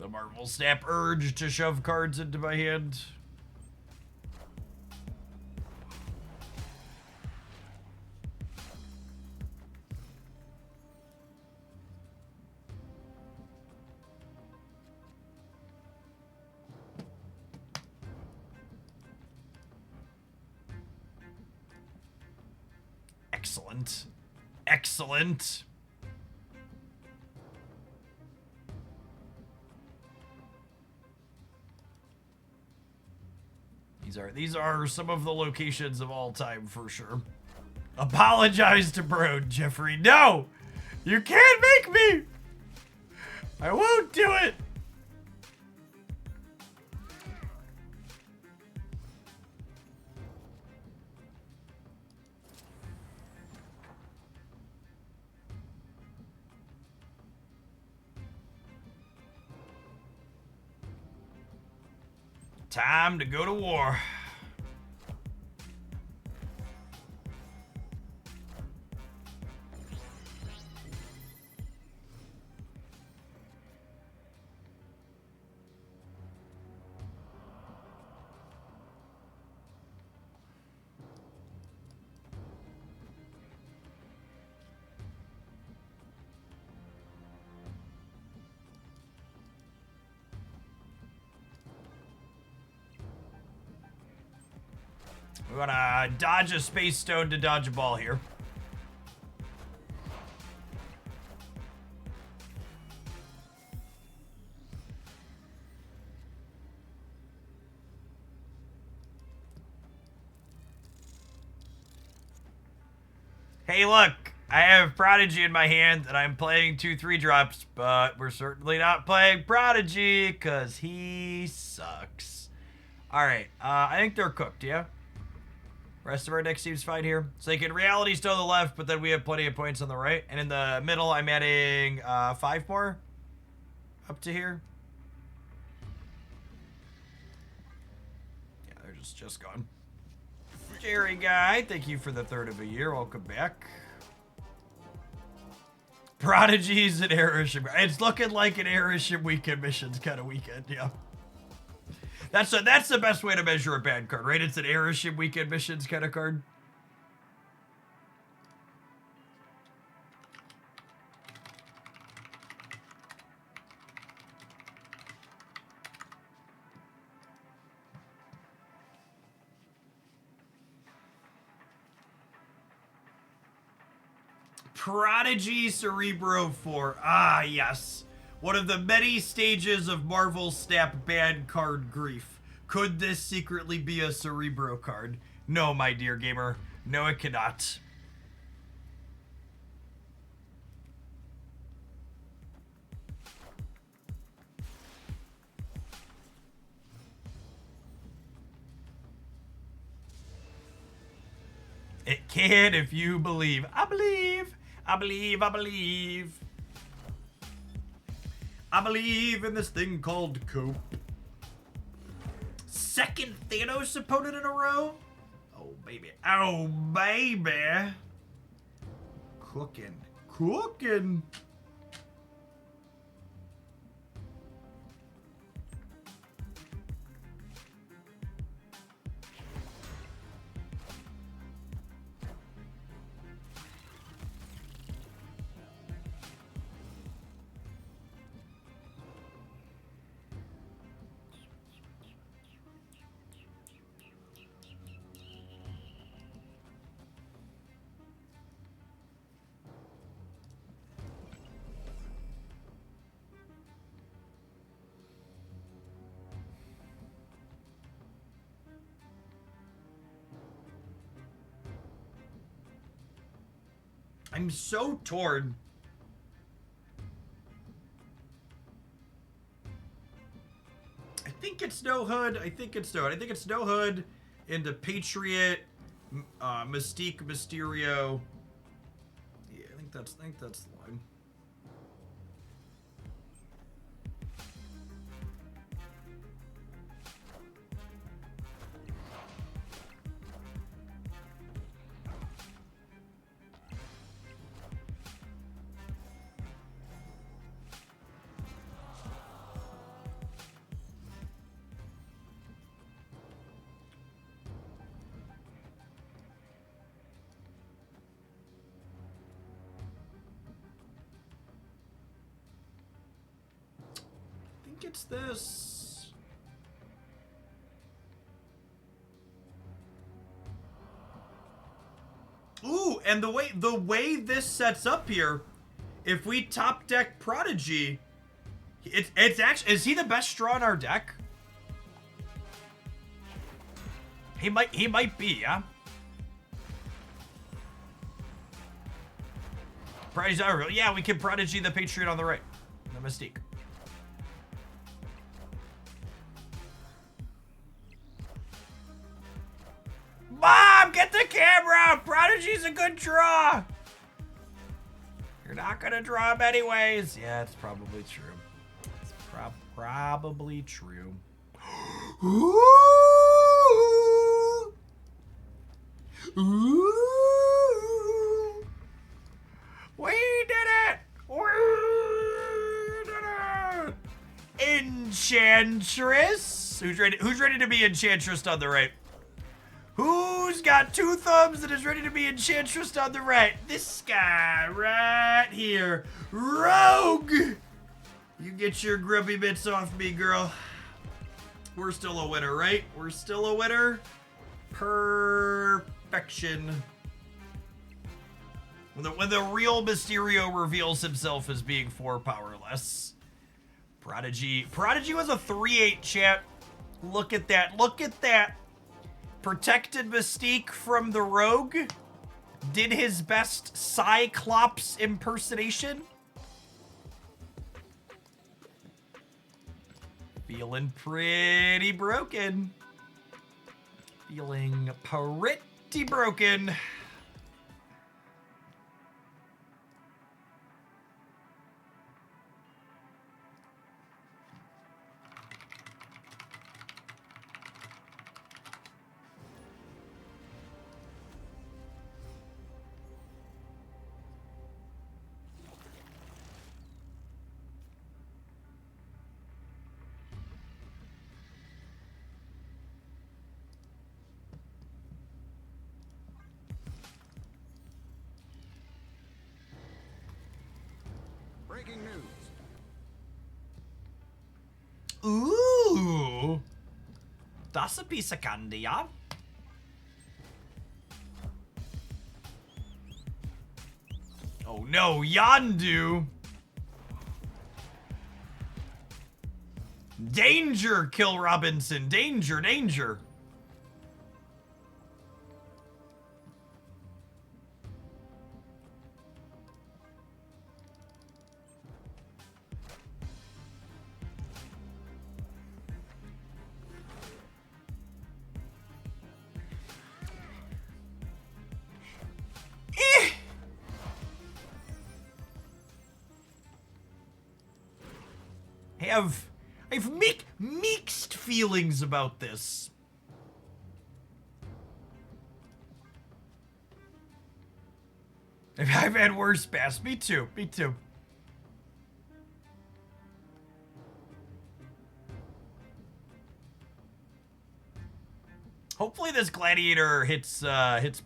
The Marvel Snap urge to shove cards into my hand. Excellent. Excellent. These are some of the locations of all time for sure. Apologize to Brode, Jeffrey. No! You can't make me! I won't do it! Time to go to war. We wanna dodge a space stone to dodge a ball here. Hey, look, I have Prodigy in my hand and I'm playing 2/3 drops, but we're certainly not playing Prodigy because he sucks. All right, I think they're cooked, yeah? Rest of our deck seems fine here. So like in reality, still on the left, but then we have plenty of points on the right. And in the middle, I'm adding 5 more up to here. Yeah, they're just gone. Jerry Guy, thank you for the 3rd of a year. Welcome back. Prodigy's an Airship. It's looking like an Airship weekend missions kind of weekend, yeah. That's the best way to measure a bad card, right? It's an Airship weekend missions kind of card. Prodigy Cerebro 4. Ah, yes. One of the many stages of Marvel Snap bad card grief. Could this secretly be a Cerebro card? No, my dear gamer. No, it cannot. It can if you believe. I believe. I believe. I believe. I believe in this thing called cope. Second Thanos opponent in a row? Oh, baby. Oh, baby. Cooking. Cooking. I'm so torn. I think it's no hood. I think it's no hood into Patriot, Mystique, Mysterio. Yeah, I think that's the line. it's this. Ooh, and the way this sets up here, if we top deck Prodigy, it's actually, is he the best draw in our deck? He might be, yeah. Prodigy's not real. Yeah, we can Prodigy the Patriot on the right. The Mystique. Mom, get the camera! Prodigy's a good draw! You're not gonna draw him anyways. Yeah, it's probably true. It's probably true. Ooh! Ooh! We did it! We did it! Enchantress. Who's ready to be Enchantress on the right? Who's got two thumbs and is ready to be Enchantress on the right? This guy right here. Rogue! You get your grubby bits off me, girl. We're still a winner, right? We're still a winner. Perfection. When the real Mysterio reveals himself as being 4 powerless. Prodigy was a 3/8, chat. Look at that. Look at that. Protected Mystique from the Rogue. Did his best Cyclops impersonation. Feeling pretty broken. Feeling pretty broken. Breaking news. Ooh. That's a piece of candy, yeah? Oh no, Yondu. Danger, Kill Robinson. Danger, danger. I have mixed feelings about this. I've had worse pass. Me too. Me too. Hopefully this Gladiator hits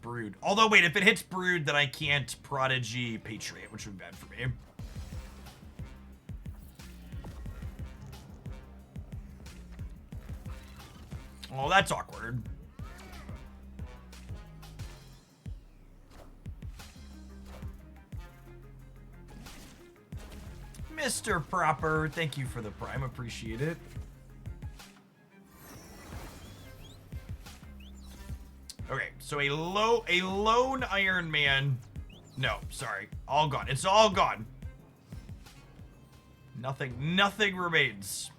Brood. Although wait, if it hits Brood, then I can't Prodigy Patriot, which would be bad for me. Oh, that's awkward. Mr. Proper, thank you for the prime. Appreciate it. Okay, so a lone Iron Man. No, sorry. All gone. It's all gone. Nothing remains.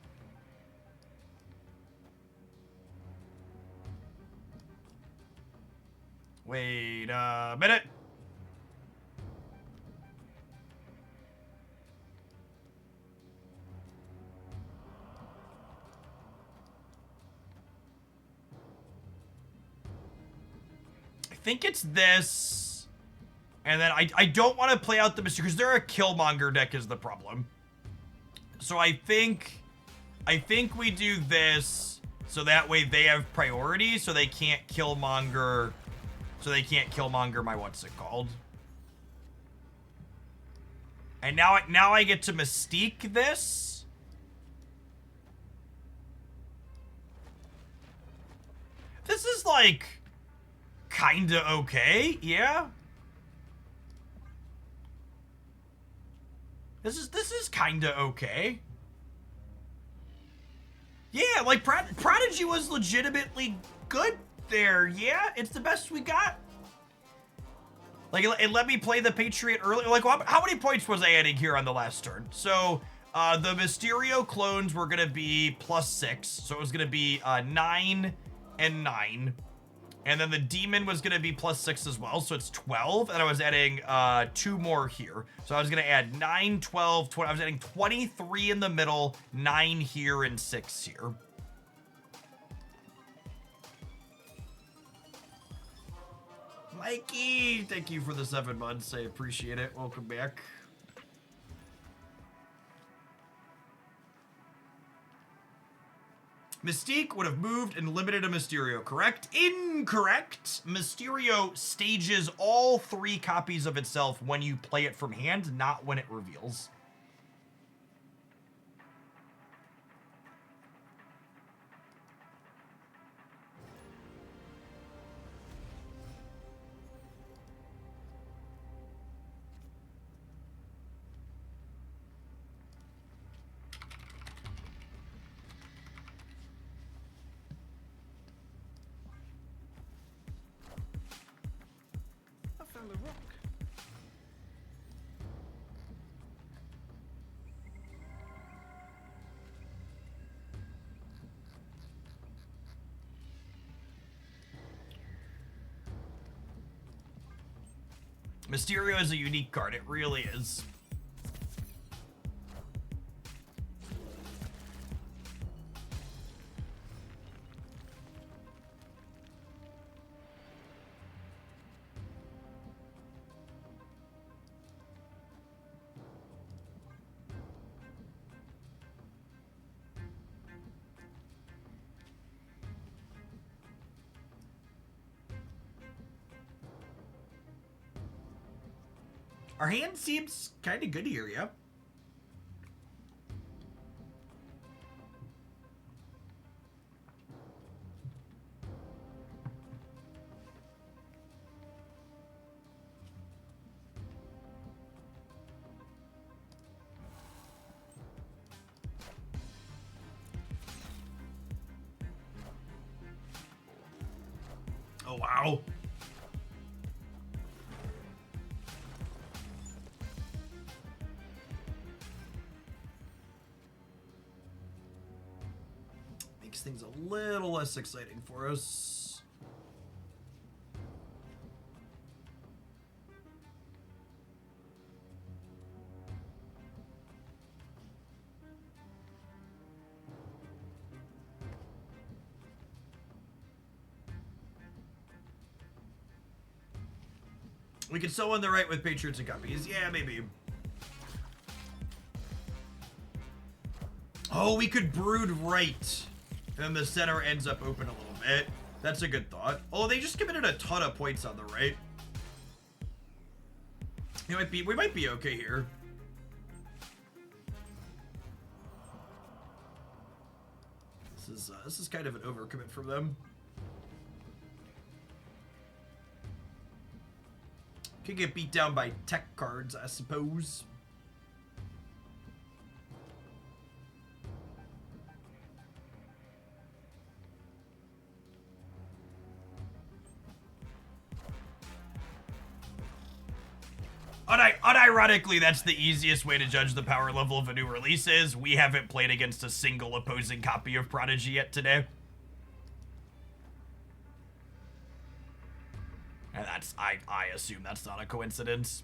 Wait a minute. I think it's this. And then I don't want to play out the Mystery because they're a Killmonger deck is the problem. So I think we do this so that way they have priority so they can't Killmonger. So they can't Killmonger my what's it called. And now I get to Mystique this. like kinda okay, yeah. This is kinda okay. Yeah, like Prodigy was legitimately good there. Yeah, it's the best we got. Like, it let me play the Patriot early. Like, how many points was I adding here on the last turn? So, the Mysterio clones were gonna be +6, so it was gonna be 9 and 9. And then the demon was gonna be +6 as well, so it's 12. And I was adding 2 more here. So I was gonna add 9, 12, 20. I was adding 23 in the middle, 9 here, and 6 here. Mikey, thank you for the 7 months. I appreciate it. Welcome back. Mystique would have moved and limited a Mysterio, correct? Incorrect. Mysterio stages all 3 copies of itself when you play it from hand, not when it reveals. The rock. Mysterio is a unique card. It really is. Our hand seems kind of good here, yeah? Oh, wow. Makes things a little less exciting for us. We could sell on the right with Patriots and copies. Yeah, maybe. Oh, we could brood right. And the center ends up open a little bit. That's a good thought. Oh, they just committed a ton of points on the right. We might be okay here. This is kind of an overcommit from them. Could get beat down by tech cards, I suppose. Unironically, that's the easiest way to judge the power level of a new release is we haven't played against a single opposing copy of Prodigy yet today. And that's, I assume that's not a coincidence.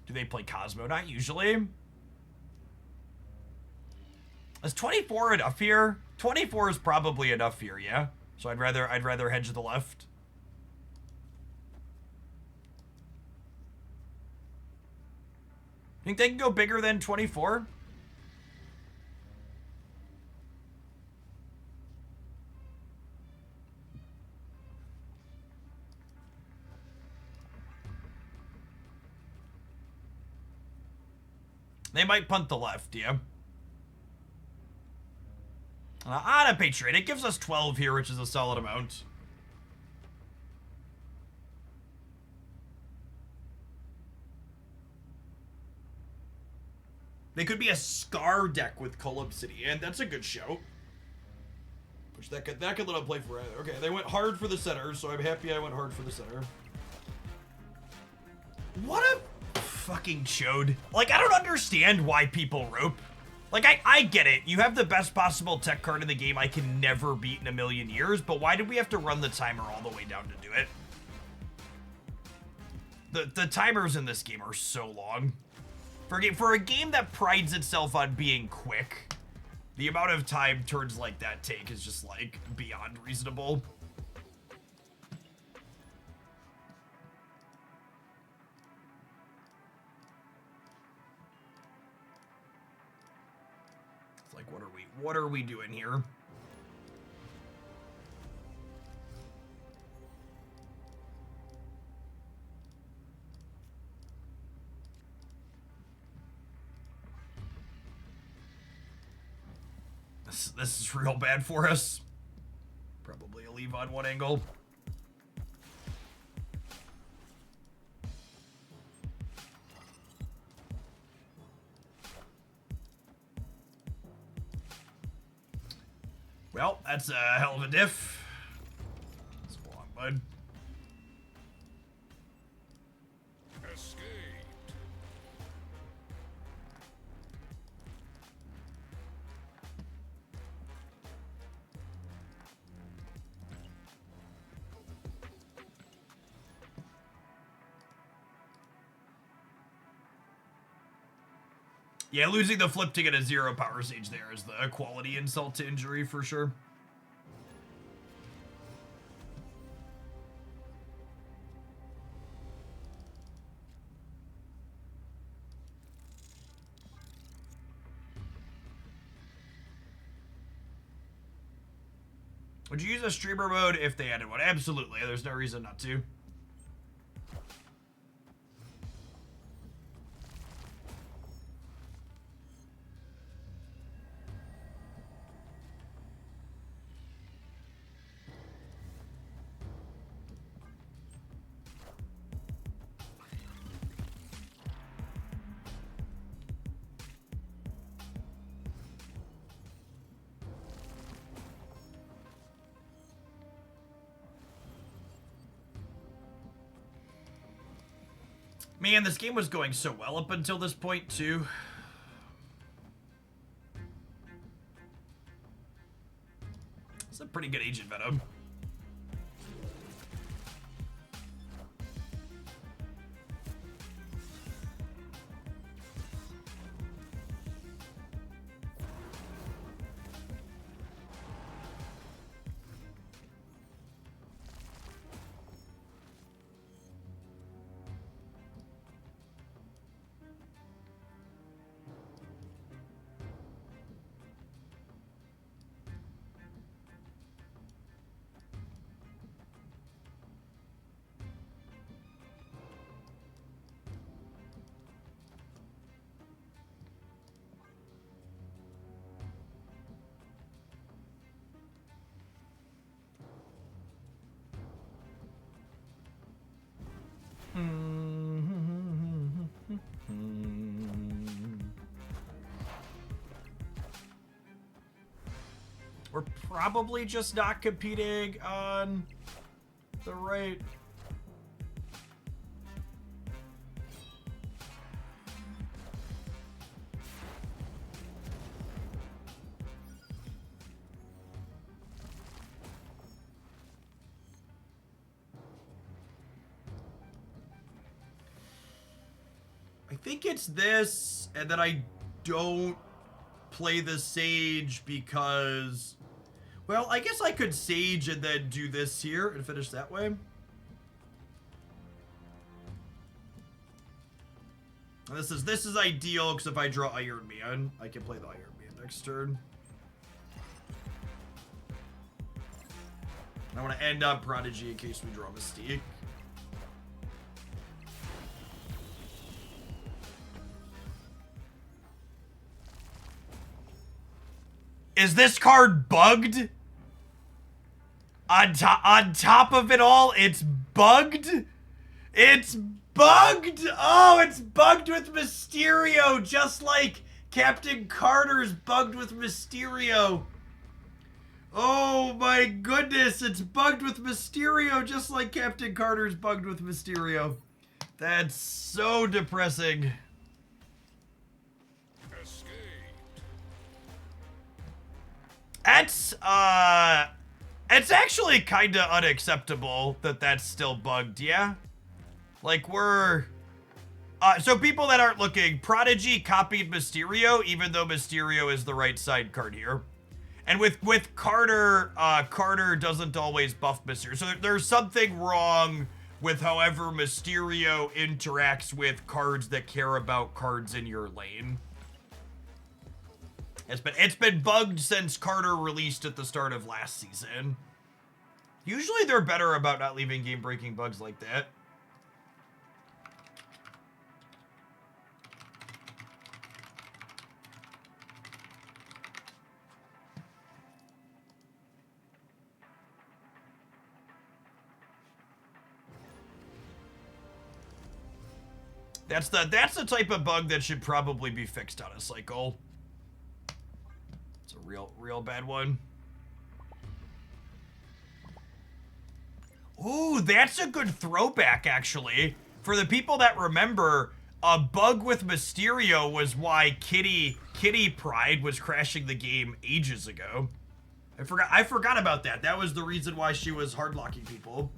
Do they play Cosmo? Not usually. Is 24 enough here? 24 is probably enough here, yeah? So I'd rather hedge the left. Think they can go bigger than 24? They might punt the left, yeah. On a Patriot, it gives us 12 here, which is a solid amount. They could be a Scar deck with Cull Obsidian. That's a good shout. Which that could let them play for either. Okay, they went hard for the center, so I'm happy I went hard for the center. What a fucking chode. Like, I don't understand why people rope. Like, I get it. You have the best possible tech card in the game I can never beat in a million years, but why did we have to run the timer all the way down to do it? The timers in this game are so long. For a game that prides itself on being quick, the amount of time turns like that take is just, like, beyond reasonable. It's like, what are we doing here? This is real bad for us. Probably a leave on one angle. Well, that's a hell of a diff. Let's go on, bud. Yeah, losing the flip to get a 0 power stage there is the quality insult to injury for sure. Would you use a streamer mode if they added one? Absolutely, there's no reason not to. Man, this game was going so well up until this point, too. It's a pretty good Agent Venom. We're probably just not competing on the right. I think it's this, and then I don't play the Sage because, well, I guess I could Sage and then do this here and finish that way. And this is ideal because if I draw Iron Man, I can play the Iron Man next turn. I want to end on Prodigy in case we draw Mystique. Is this card bugged? On top of it all, it's bugged? It's bugged! Oh, it's bugged with Mysterio, just like Captain Carter's bugged with Mysterio. Oh my goodness, it's bugged with Mysterio just like Captain Carter's bugged with Mysterio. That's so depressing. That's, it's actually kind of unacceptable that that's still bugged, yeah? Like, so people that aren't looking, Prodigy copied Mysterio, even though Mysterio is the right side card here. And with Carter, Carter doesn't always buff Mysterio. So there's something wrong with however Mysterio interacts with cards that care about cards in your lane. It's been bugged since Carter released at the start of last season. Usually they're better about not leaving game-breaking bugs like that. That's the type of bug that should probably be fixed on a cycle. It's a real bad one. Ooh, that's a good throwback, actually. For the people that remember, a bug with Mysterio was why Kitty Pryde was crashing the game ages ago. I forgot about that. That was the reason why she was hardlocking people.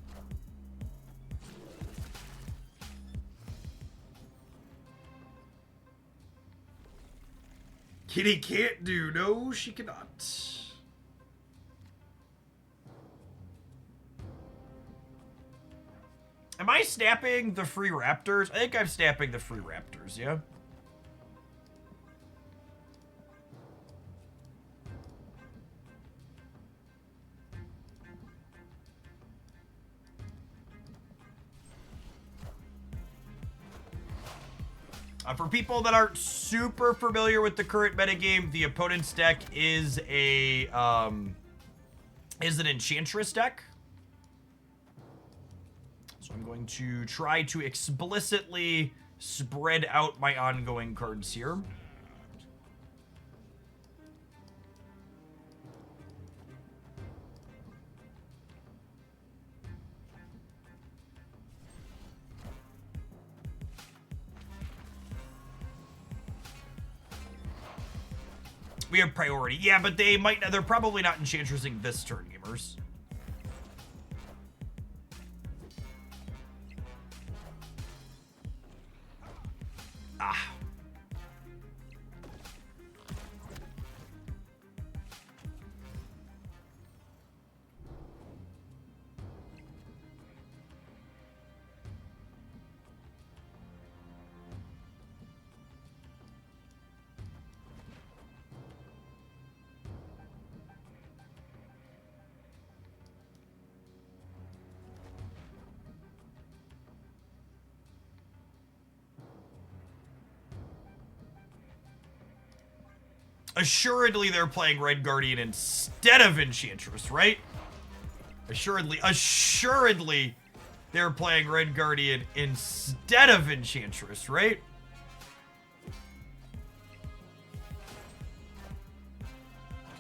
Kitty can't do. No, she cannot. Am I snapping the free raptors? I think I'm snapping the free raptors, yeah? For people that aren't super familiar with the current metagame, the opponent's deck is an Enchantress deck. So I'm going to try to explicitly spread out my ongoing cards here. We have priority. Yeah, but they're probably not Enchantressing this turn, gamers. Ah. Assuredly, they're playing Red Guardian instead of Enchantress, right? Assuredly, they're playing Red Guardian instead of Enchantress, right?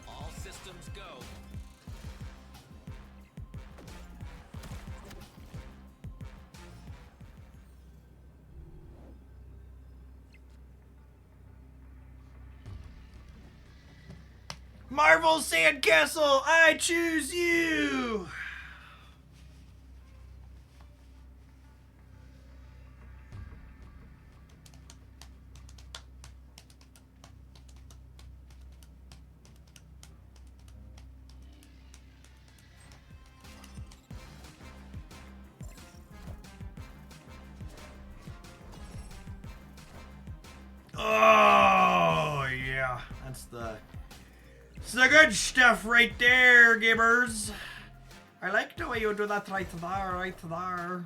All systems go. Marvel Sandcastle, I choose you! Oh, yeah. That's the good stuff right there, gamers. I like the way you do that right there, right there.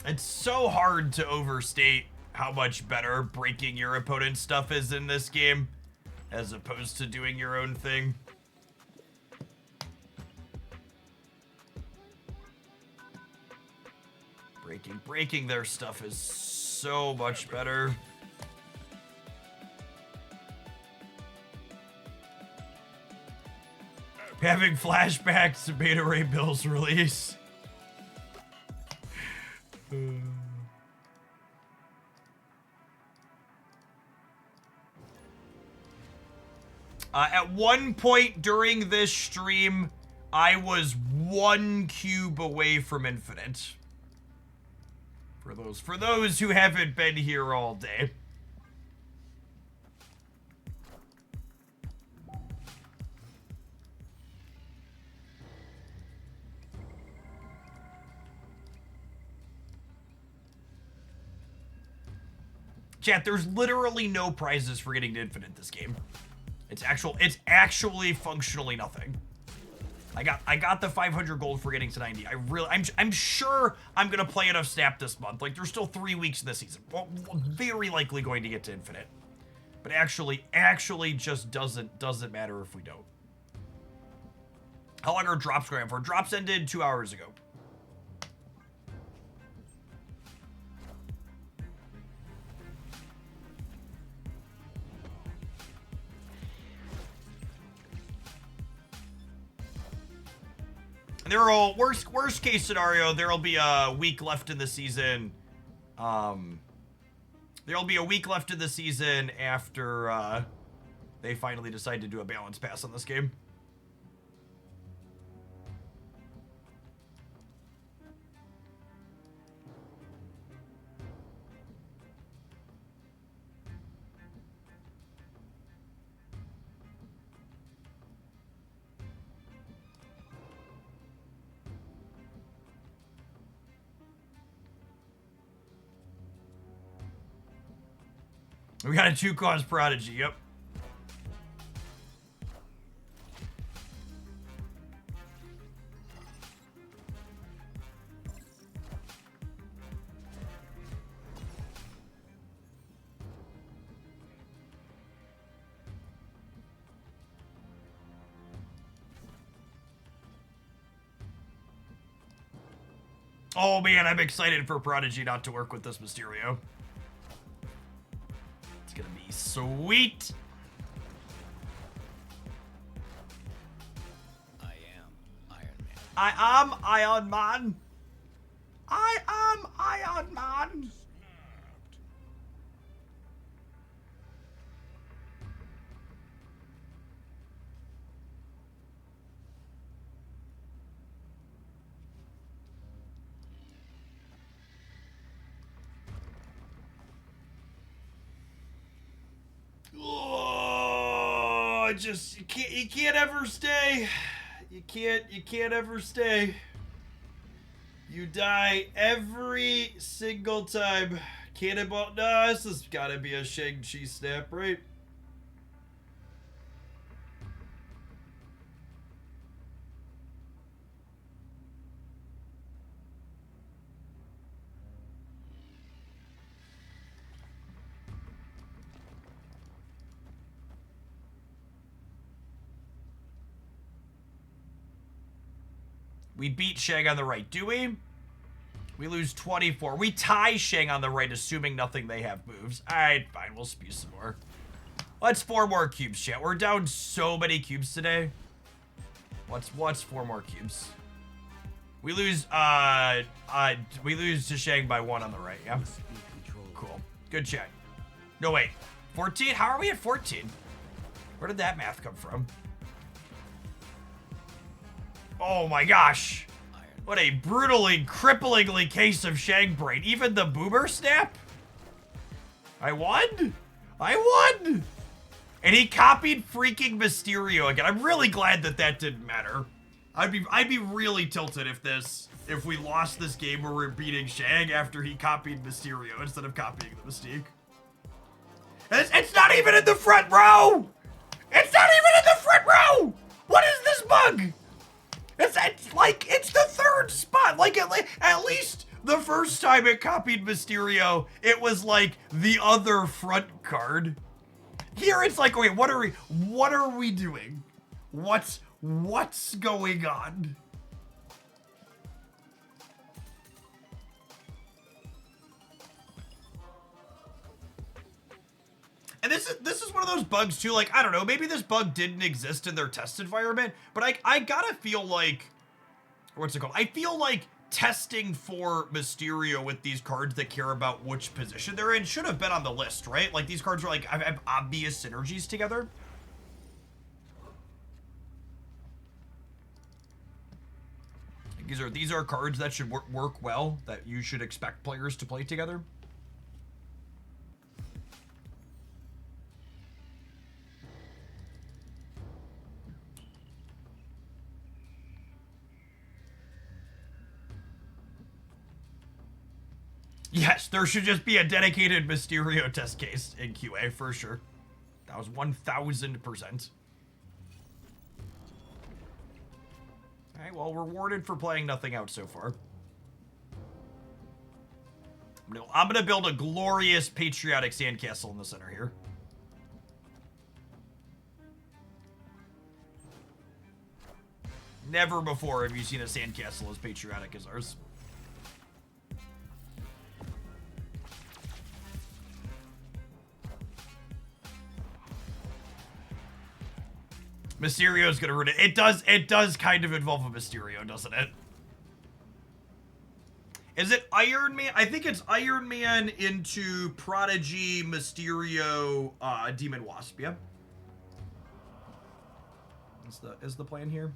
It's so hard to overstate how much better breaking your opponent's stuff is in this game, as opposed to doing your own thing. Breaking their stuff is so much better. Having flashbacks to Beta Ray Bill's release. At one point during this stream, I was 1 cube away from infinite. For those who haven't been here all day. Chat, there's literally no prizes for getting to infinite this game. It's actually functionally nothing. I got the 500 gold for getting to 90. I'm sure I'm gonna play enough Snap this month. Like, there's still 3 weeks in the season. Well, very likely going to get to infinite. But actually just doesn't matter if we don't. How long are drops going on for? Drops ended 2 hours ago. And they're all worst case scenario. There'll be a week left in the season. There'll be a week left in the season after they finally decide to do a balance pass on this game. We got a 2-cost Prodigy, yep. Oh man, I'm excited for Prodigy not to work with this Mysterio. Gonna be sweet. I am Iron Man. I am Iron Man. I am Iron Man. Oh, just you can't ever stay. You can't ever stay. You die every single time. Cannonball. No, this has gotta be a Shang-Chi snap, right? We beat Shang on the right, do we? We lose 24. We tie Shang on the right, assuming nothing they have moves. Alright, fine, we'll spew some more. What's 4 more cubes, chat? We're down so many cubes today. What's 4 more cubes? We lose to Shang by 1 on the right, yeah? Cool. Good check. No, wait. 14? How are we at 14? Where did that math come from? Oh my gosh. What a brutally, cripplingly case of Shang Brain. Even the boomer snap? I won? I won! And he copied freaking Mysterio again. I'm really glad that that didn't matter. I'd be really tilted if we lost this game where we're beating Shang after he copied Mysterio instead of copying the Mystique. It's not even in the front row! It's not even in the front row! What is this bug? It's like, it's the 3rd spot. Like, at least the first time it copied Mysterio, it was like the other front card. Here it's like, wait, what are we doing? What's going on? And this is one of those bugs too, like, I don't know, maybe this bug didn't exist in their test environment, but I gotta feel like, what's it called? I feel like testing for Mysterio with these cards that care about which position they're in should have been on the list, right? Like, these cards are like, have obvious synergies together. These are cards that should work well, that you should expect players to play together. Yes, there should just be a dedicated Mysterio test case in QA for sure. That was 1000%. Alright, well, rewarded for playing nothing out so far. I'm gonna build a glorious patriotic sandcastle in the center here. Never before have you seen a sandcastle as patriotic as ours. Mysterio's gonna ruin it. It does kind of involve a Mysterio, doesn't it? Is it Iron Man? I think it's Iron Man into Prodigy, Mysterio, Demon Wasp, yeah? Is the plan here?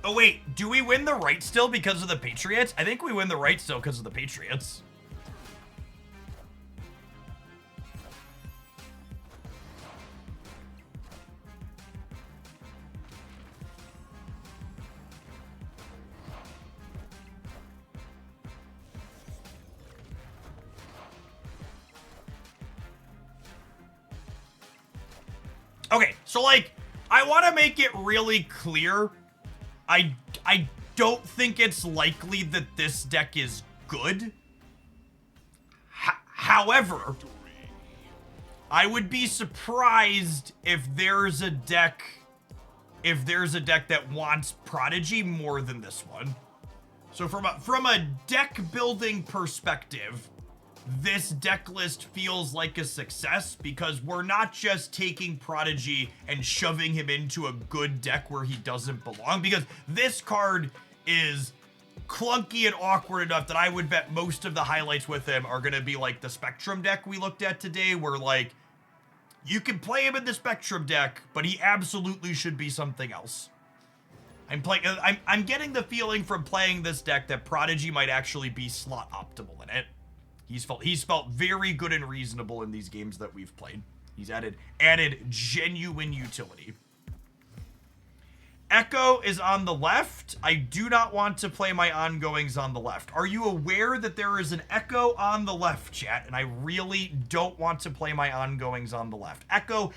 Oh wait, do we win the right still because of the Patriots? I think we win the right still because of the Patriots. Okay, so like, I want to make it really clear. I don't think it's likely that this deck is good. However, I would be surprised if there's a deck that wants Prodigy more than this one. So from a deck building perspective, this deck list feels like a success because we're not just taking Prodigy and shoving him into a good deck where he doesn't belong, because this card is clunky and awkward enough that I would bet most of the highlights with him are going to be like the Spectrum deck we looked at today, where like you can play him in the Spectrum deck, but he absolutely should be something else. I'm getting the feeling from playing this deck that Prodigy might actually be slot optimal in it. He's felt very good and reasonable in these games that we've played. He's added genuine utility. Echo is on the left. I do not want to play my ongoings on the left. Are you aware that there is an Echo on the left, chat? And I really don't want to play my ongoings on the left. Echo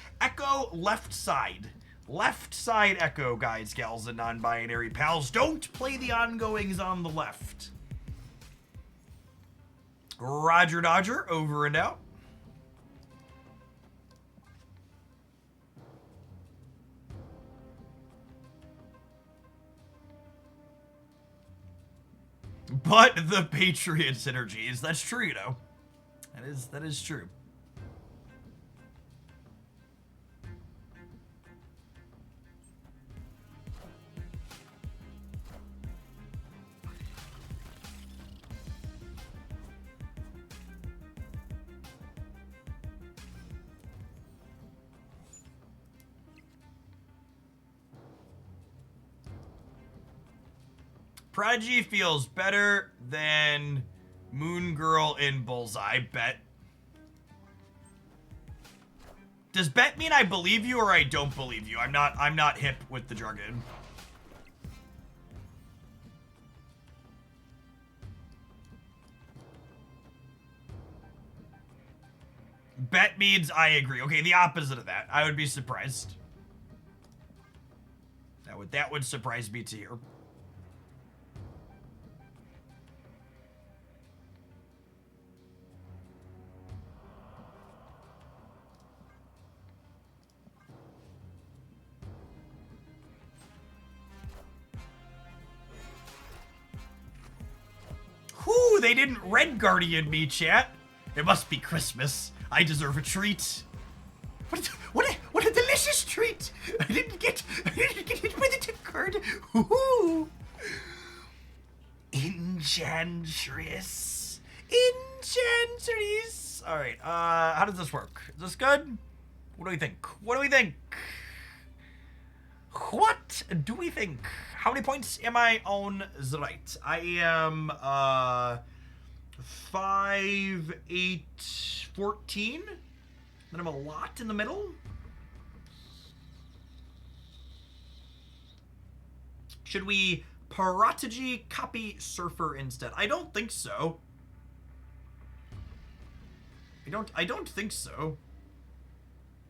left side. Left side Echo, guys, gals, and non-binary pals. Don't play the ongoings on the left. Roger Dodger, over and out. But the Patriot synergies, that's true, you know. That is true. Prodigy feels better than Moon Girl in Bullseye. Bet. Does bet mean I believe you or I don't believe you? I'm not hip with the jargon. Bet means I agree. Okay, the opposite of that. I would be surprised. That would surprise me to hear. Whew, they didn't Red Guardian me, chat. It must be Christmas. I deserve a treat. What a delicious treat! I didn't get hit with a tip card. Woohoo! Enchantress. Enchantress. Alright, how does this work? Is this good? What do we think? What do we think? What do we think? How many points am I on the right? I am, 5, 8, 14. Then I'm a lot in the middle. Should we Prodigy copy Surfer instead? I don't think so. I don't think so.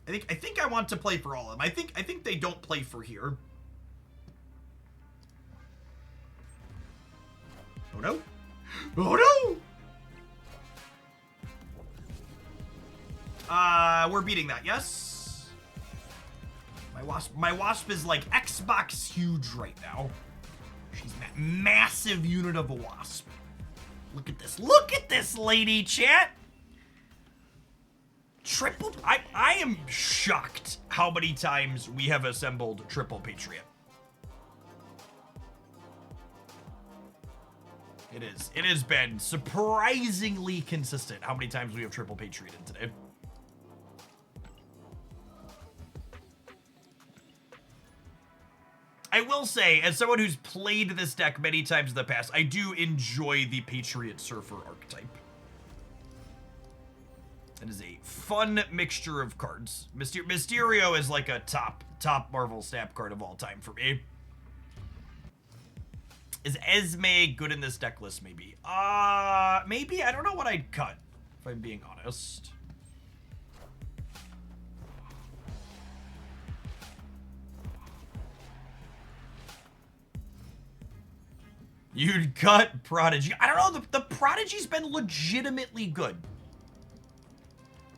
I think I want to play for all of them. I think they don't play for here. Oh no. Oh no! We're beating that, yes? My wasp is like Xbox huge right now. She's that massive unit of a wasp. Look at this. Look at this lady, chat! Triple... I am shocked how many times we have assembled triple Patriot. It has been surprisingly consistent how many times we have triple Patriot in today. I will say, as someone who's played this deck many times in the past, I do enjoy the Patriot Surfer archetype. It is a fun mixture of cards. Mysterio is like a top Marvel Snap card of all time for me. Is Esme good in this deck list, maybe? Maybe? I don't know what I'd cut, if I'm being honest. You'd cut Prodigy. I don't know, the Prodigy's been legitimately good.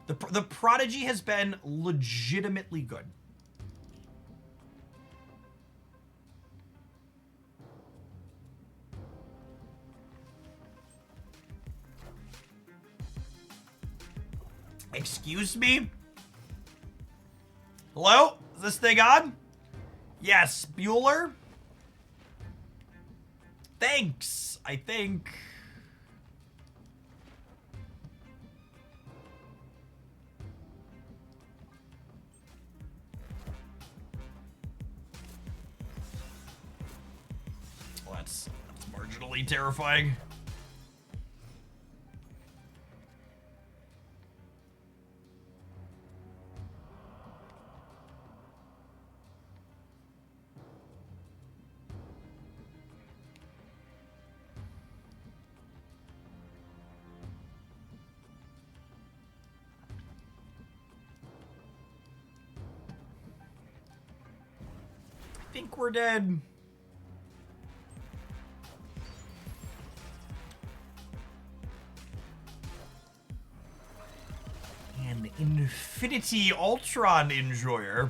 The Prodigy has been legitimately good. Excuse me? Hello? Is this thing on? Yes, Bueller? Thanks, I think. Well, that's marginally terrifying. I think we're dead. An Infinity Ultron enjoyer.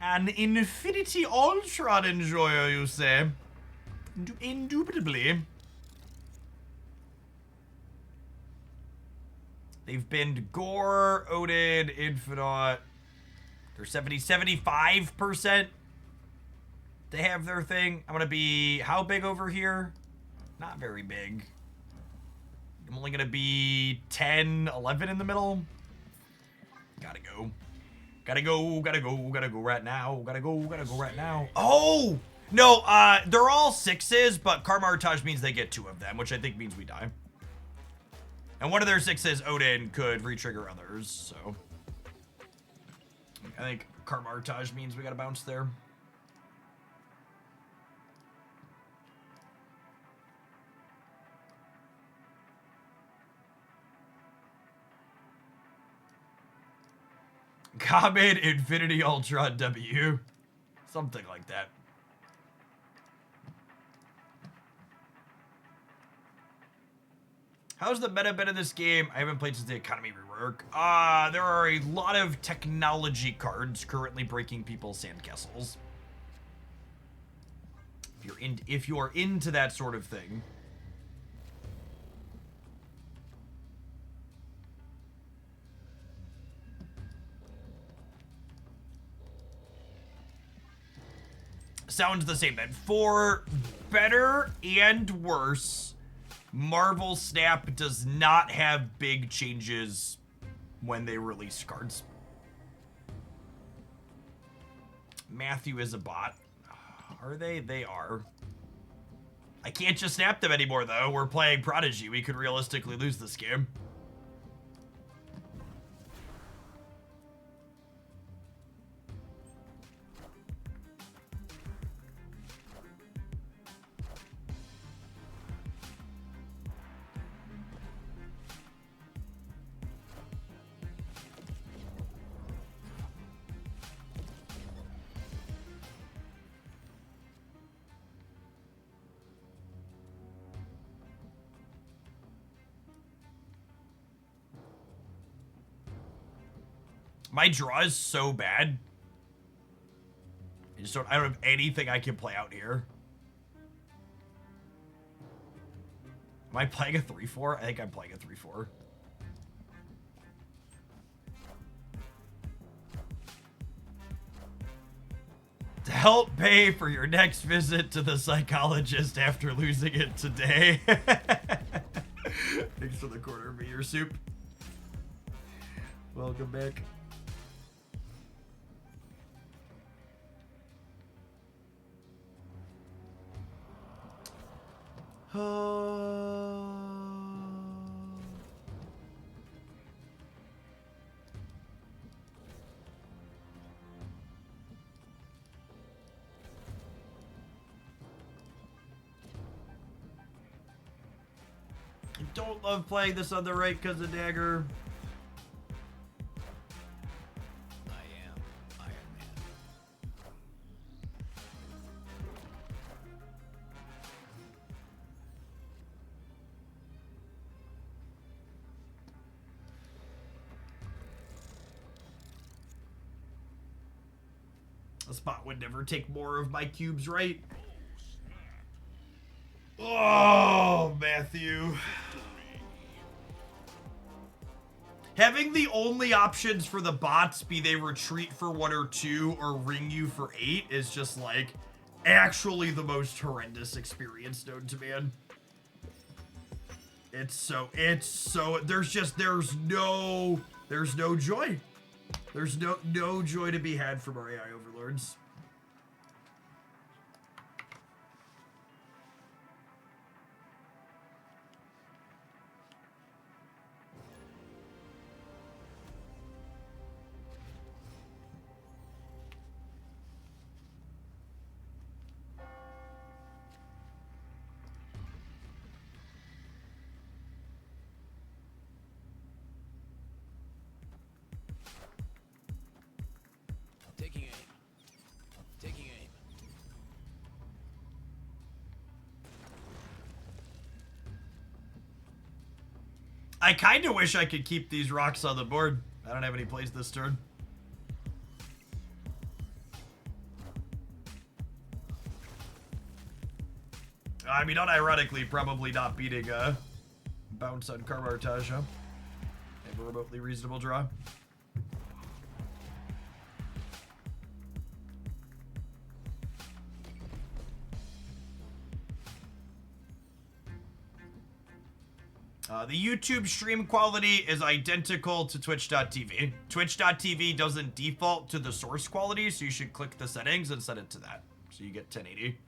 An Infinity Ultron enjoyer, you say? Indubitably. They've been Gore, Odin, Infinite. They're 75% to have their thing. I'm gonna be how big over here? Not very big. I'm only gonna be 10, 11 in the middle. Gotta go. Gotta go right now. Gotta go right now. Oh! No, they're all 6s, but Karmartage means they get 2 of them, which I think means we die. And one of their 6s, Odin, could re-trigger others, so... I think Karmartage means we gotta bounce there. Comet Infinity Ultron W. Something like that. How's the meta been in this game? I haven't played since the economy rework. There are a lot of technology cards currently breaking people's sandcastles. If you're into that sort of thing. Sounds the same then. For better and worse, Marvel Snap does not have big changes when they release cards. Matthew is a bot. Are they? They are. I can't just snap them anymore, though. We're playing Prodigy. We could realistically lose this game. My draw is so bad. I don't have anything I can play out here. Am I playing a 3-4? I think I'm playing a 3-4. To help pay for your next visit to the psychologist after losing it today. Thanks for the quarter meter soup. Welcome back. I don't love playing this on the right because of dagger. I am Iron Man. A spot would never take more of my cubes, right? Oh, Matthew. Having the only options for the bots be they retreat for 1 or 2 or ring you for 8 is just like actually the most horrendous experience known to man. It's so there's no joy. There's no joy to be had from our AI overlords. Taking aim. Taking aim. I kind of wish I could keep these rocks on the board. I don't have any plays this turn. I mean, unironically, probably not beating bounce on Carmartage, huh? Have a remotely reasonable draw. The YouTube stream quality is identical to Twitch.tv. Twitch.tv doesn't default to the source quality, so you should click the settings and set it to that. So you get 1080.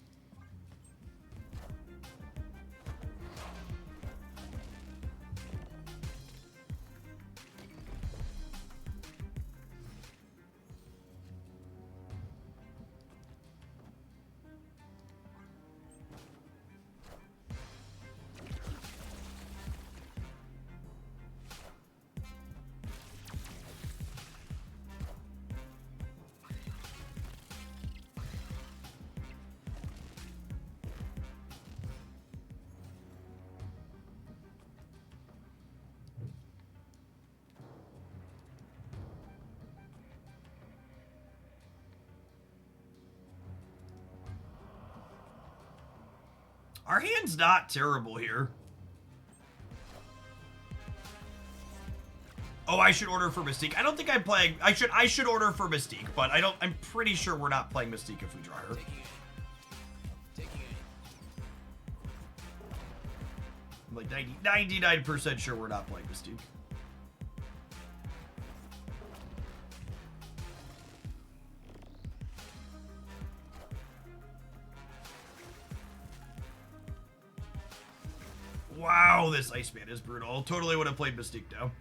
Our hand's not terrible here. Oh, I should order for Mystique. I don't think I'm playing. I should order for Mystique, but I'm pretty sure we're not playing Mystique if we draw her. Taking aim. I'm like 99% sure we're not playing Mystique. Wow, this Iceman is brutal. Totally would have played Mystique now.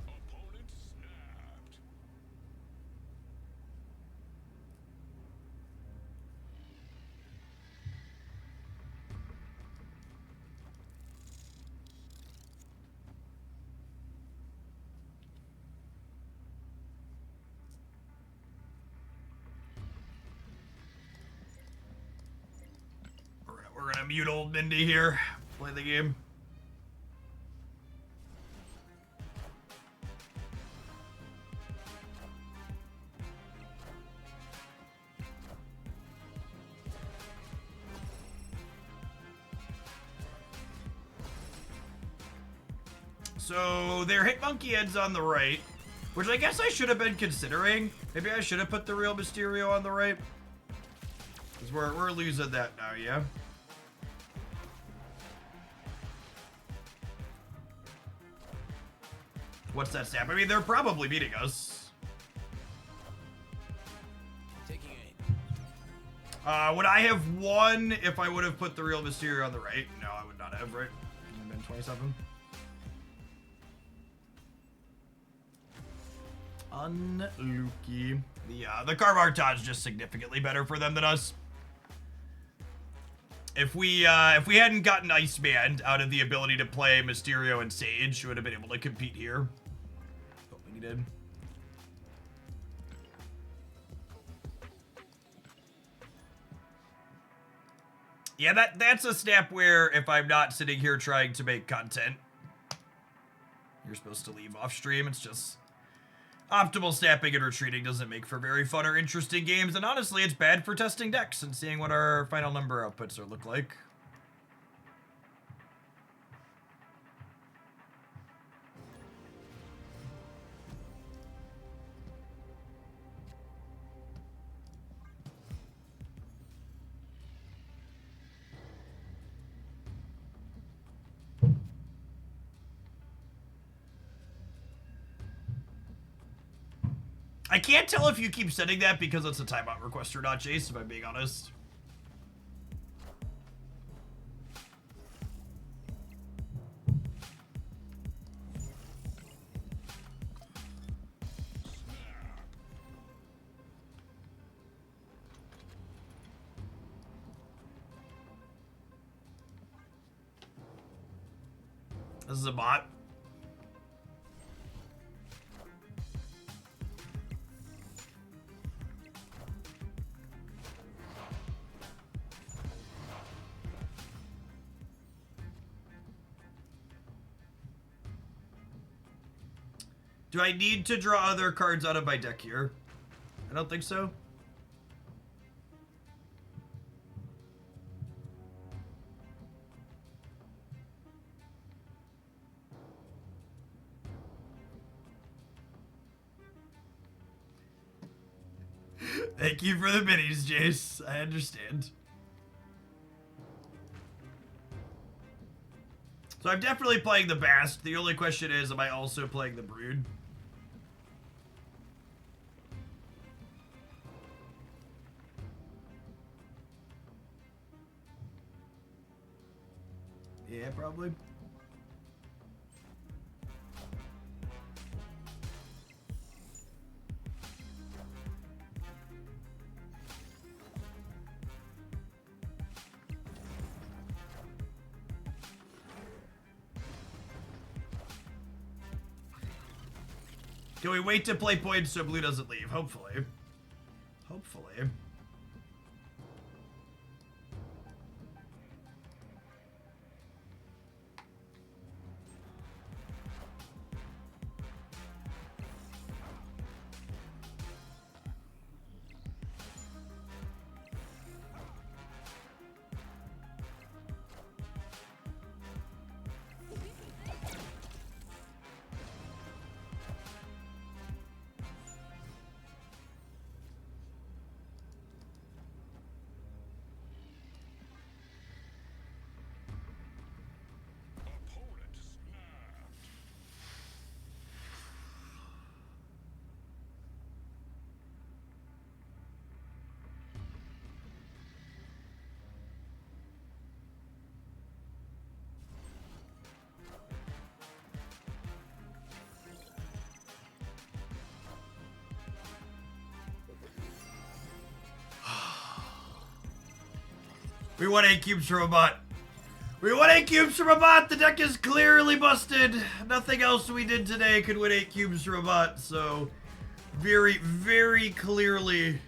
Opponent snapped. We're gonna mute old Mindy here. Play the game. So their hit monkey head's on the right, which I guess I should have been considering. Maybe I should have put the real Mysterio on the right. Because we're losing that now, yeah? What's that snap? I mean, they're probably beating us. Taking aim. Would I have won if I would have put the real Mysterio on the right? No, I would not have, right? It would have been 27. Unlucky. The Carvarton's just significantly better for them than us. If we hadn't gotten Iceman out of the ability to play Mysterio and Sage, we would have been able to compete here. But we did. Yeah, that's a snap where if I'm not sitting here trying to make content, you're supposed to leave off stream. It's just optimal snapping and retreating doesn't make for very fun or interesting games, and honestly, it's bad for testing decks and seeing what our final number outputs look like. I can't tell if you keep sending that because it's a timeout request or not, Jace, if I'm being honest. This is a bot. Do I need to draw other cards out of my deck here? I don't think so. Thank you for the minis, Jace. I understand. So I'm definitely playing the Bast. The only question is, am I also playing the Brood? Yeah, probably. Can we wait to play points so blue doesn't leave? Hopefully. Hopefully. We won 8 cubes from a bot. We won 8 cubes from a bot. The deck is clearly busted. Nothing else we did today could win 8 cubes from a bot. So very, very clearly,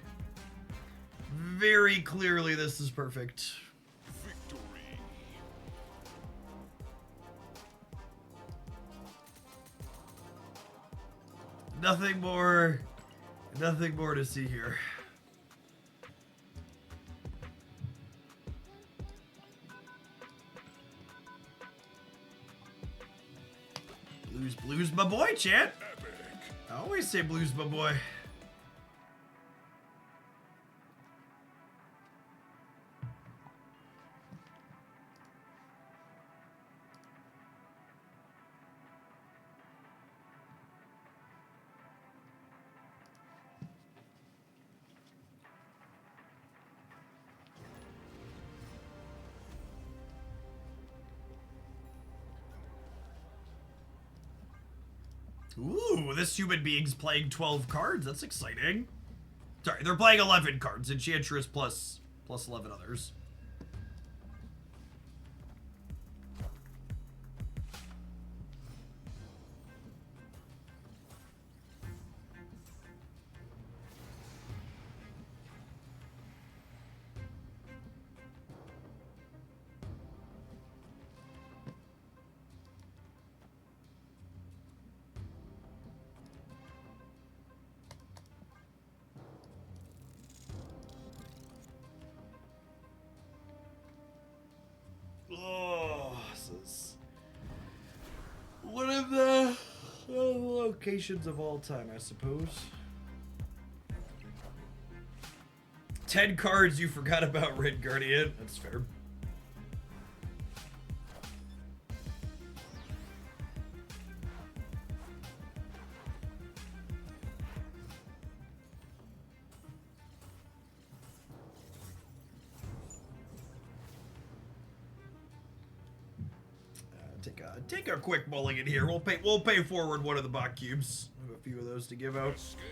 this is perfect. Victory. Nothing more to see here. Blues my boy, chat. Epic. I always say blues my boy. Ooh, this human being's playing 12 cards. That's exciting. Sorry, they're playing 11 cards. Enchantress plus 11 others. Oh, this is one of the locations of all time, I suppose. 10 cards you forgot about, Red Guardian. That's fair. Take a quick mulligan here. We'll pay forward one of the bot cubes. I have a few of those to give out. Escaped.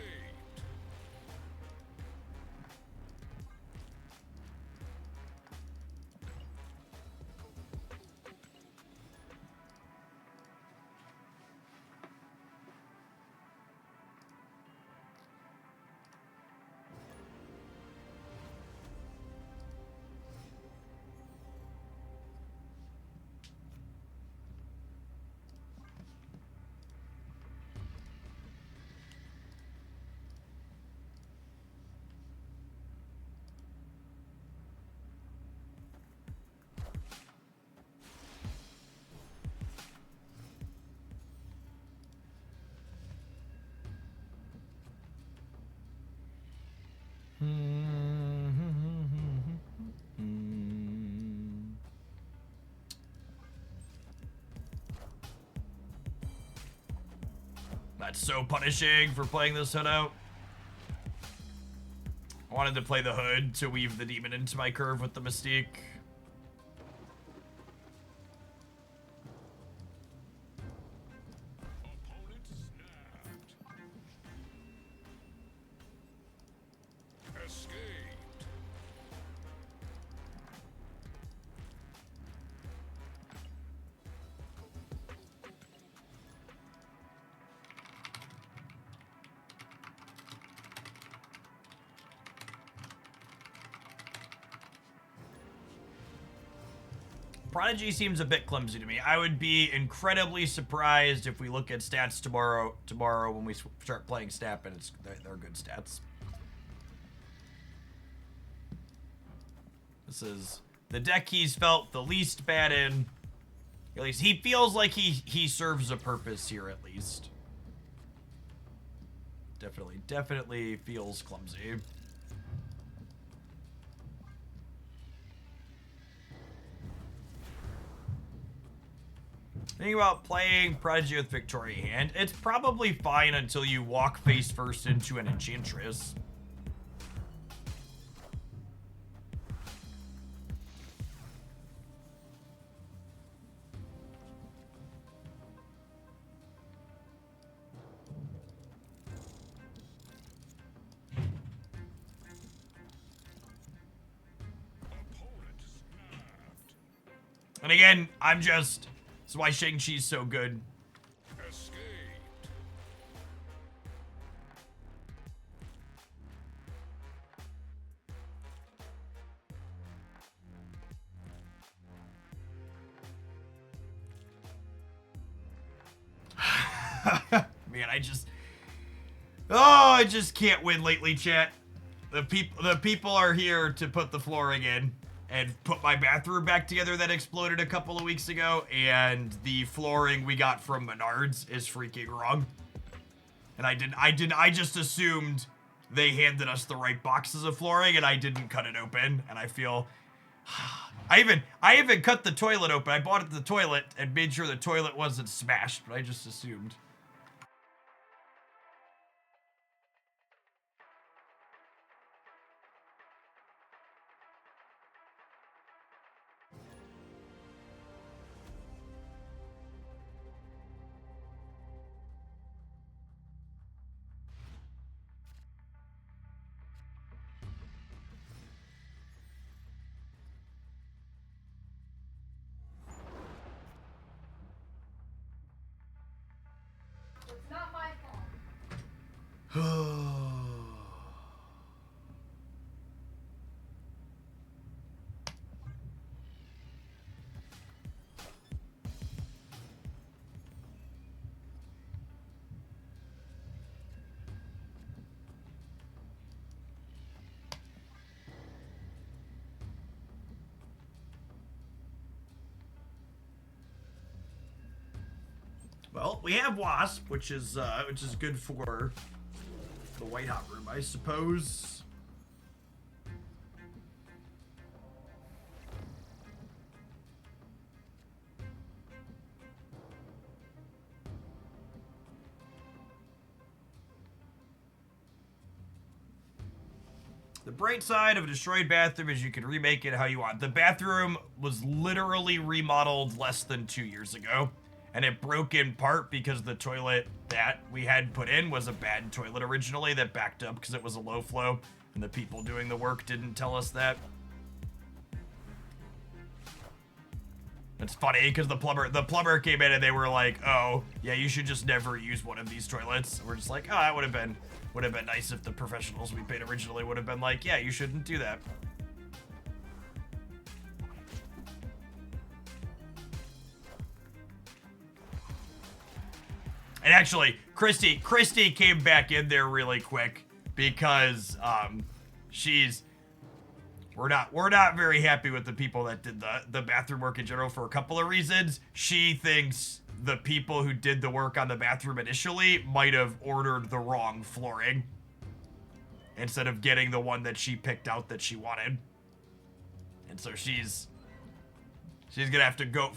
That's so punishing for playing this hood out. I wanted to play the hood to weave the demon into my curve with the Mystique. Opponent snapped. Escaped. Prodigy seems a bit clumsy to me. I would be incredibly surprised if we look at stats tomorrow when we start playing Snap and they're good stats. This is the deck he's felt the least bad in. At least he feels like he serves a purpose here at least. Definitely feels clumsy. Thinking about playing Prodigy with Victoria hand, it's probably fine until you walk face first into an Enchantress. Opponent And again, that's why Shang-Chi's so good. Escaped. Man, I just can't win lately, chat. The people are here to put the flooring in and put my bathroom back together that exploded a couple of weeks ago, and the flooring we got from Menards is freaking wrong. And I just assumed they handed us the right boxes of flooring, and I didn't cut it open, and I feel I even cut the toilet open. I bought the toilet and made sure the toilet wasn't smashed, but I just assumed. It's not my fault. Well, we have Wasp, which is good for the White Hot Room, I suppose. The bright side of a destroyed bathroom is you can remake it how you want. The bathroom was literally remodeled less than 2 years ago, and it broke in part because the toilet that we had put in was a bad toilet originally that backed up because it was a low flow, and the people doing the work didn't tell us that. It's funny because the plumber came in and they were like, "Oh, yeah, you should just never use one of these toilets." We're just like, "Oh, that would have been nice if the professionals we paid originally would have been like, yeah, you shouldn't do that." And actually, Christy came back in there really quick because we're not very happy with the people that did the bathroom work in general for a couple of reasons. She thinks the people who did the work on the bathroom initially might have ordered the wrong flooring instead of getting the one that she picked out that she wanted. And so she's gonna have to go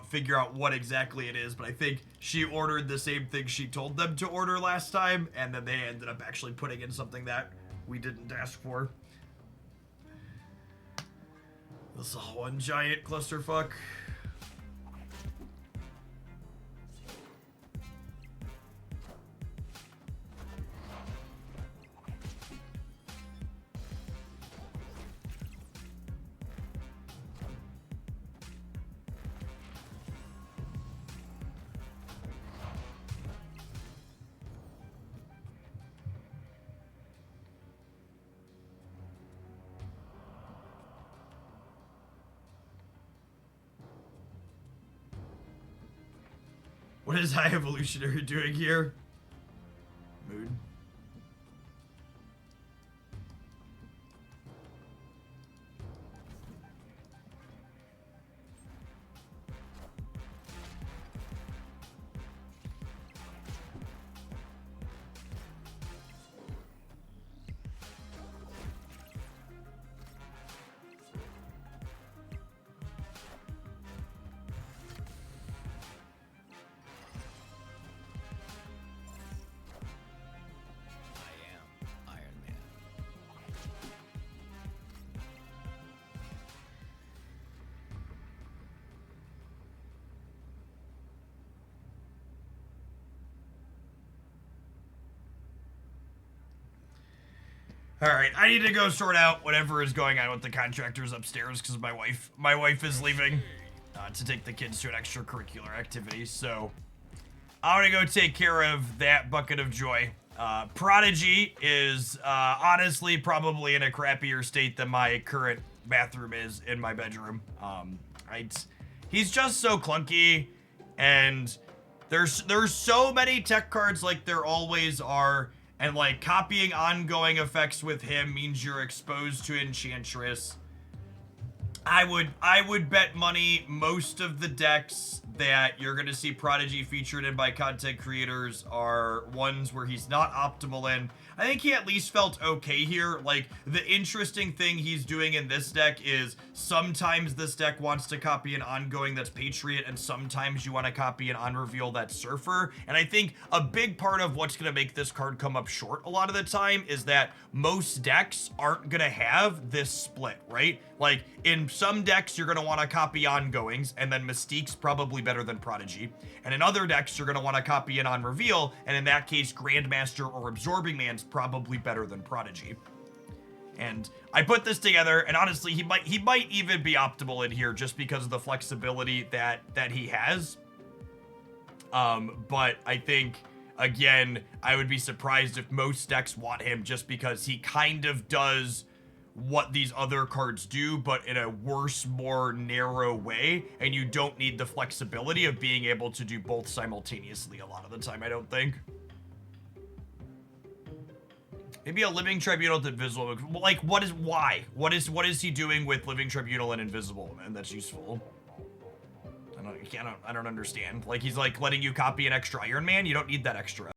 figure out what exactly it is, but I think she ordered the same thing she told them to order last time, and then they ended up actually putting in something that we didn't ask for. This is all one giant clusterfuck. What is High Evolutionary doing here? Mood. All right, I need to go sort out whatever is going on with the contractors upstairs because my wife is leaving. to take the kids to an extracurricular activity. So I'm gonna go take care of that bucket of joy. Prodigy is honestly probably in a crappier state than my current bathroom is in my bedroom. He's just so clunky, and there's so many tech cards like there always are, and like copying ongoing effects with him means you're exposed to Enchantress. I would bet money most of the decks that you're going to see Prodigy featured in by content creators are ones where he's not optimal in. I think he at least felt okay here. Like, the interesting thing he's doing in this deck is sometimes this deck wants to copy an ongoing that's Patriot, and sometimes you want to copy an on-reveal that's Surfer. And I think a big part of what's going to make this card come up short a lot of the time is that most decks aren't going to have this split, right? Like, in some decks, you're going to want to copy ongoings, and then Mystique's probably better than Prodigy. And in other decks, you're going to want to copy an on-reveal, and in that case, Grandmaster or Absorbing Man's probably better than Prodigy. And I put this together, and honestly, he might even be optimal in here just because of the flexibility that he has. But I think, again, I would be surprised if most decks want him just because he kind of does what these other cards do, but in a worse, more narrow way, and you don't need the flexibility of being able to do both simultaneously a lot of the time, I don't think. Maybe a Living Tribunal to Invisible. Like, why? What is he doing with Living Tribunal and Invisible, and that's useful? I don't understand. Like, he's like letting you copy an extra Iron Man. You don't need that extra.